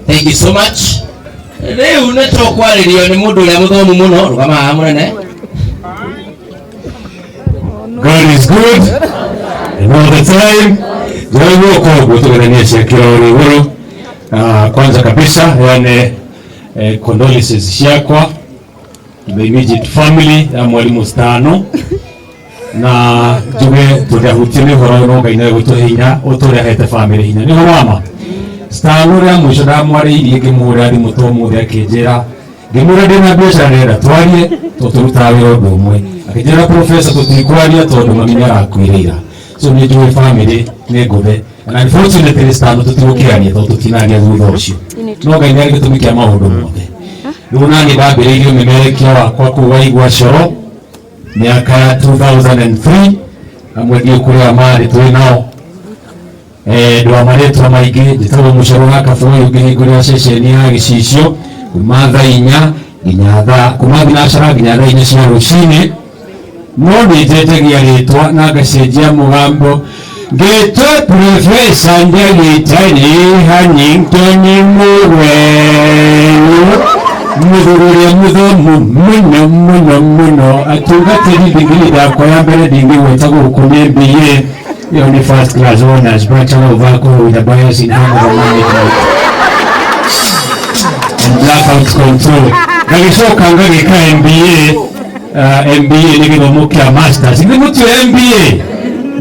Thank you so much. Leo unachokwarĩrio nĩ mũndũ ũrĩa mũthomu mũno rũgama mũnene. God is good and all the time. Jaribu kwa kutuganania kirori huru. Kwanza kabisa yani condolences shakwa the immediate family ya mwalimu Stano na jume tutahutini horo no gaina gutuhinya utore hete family hinya ni horama Stano ya mwisho da mwari irie ngimura ari mutomu ya kejera ngimura ndina biashara rera twarie tuturuta wiro ndumwe akijera professor tutikwaria tondu maminya rakwirira so ni jume family ni nguthe and unfortunately Stano tutirukiania tondu tutinagia thutha ucio no gaina ari gutumikia maundu mothe Lunani ndambĩrĩirie ũmemerekia wakwa kuwa igwa coro miaka 2003 amwe ndio kũrĩa marĩ twĩ nao ndwa marĩtwa maingĩ njĩtagwo Mũcoro wa Kabũyũ ngĩhingũrĩra ceceni ya Gĩcicio kuma thaa 4 nginya kuma thinacara nginya thaa 4 cia rũcinĩ no nĩnjenjagia rĩtwa na ngacenjia mũgambo ngĩtwa Profesa Njagĩtani Hannington Mũgweno Muthuri muthomu muno atugatĩri degree yakwa ya mbere ndingĩgweta gũkũ nĩ MBA ĩyo nĩ first class honors Bachelor of Agriculture with a bias in Agricultural Management and blackout control ngagĩcoka ngagĩka MBA nĩ gĩthomo kĩa masters ngĩmũtio MBA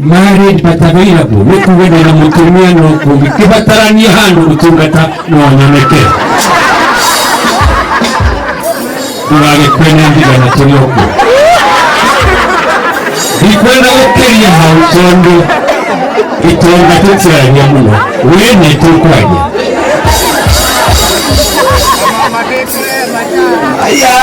marriage but available nĩkugendera mũtumia no kũngĩbatarania handũ gũtungata no nyoneke Kurage kwenda ndigana tulioko Ikwenda ukeria hautondo Itonga tutirania muno Wene tukwaje Aya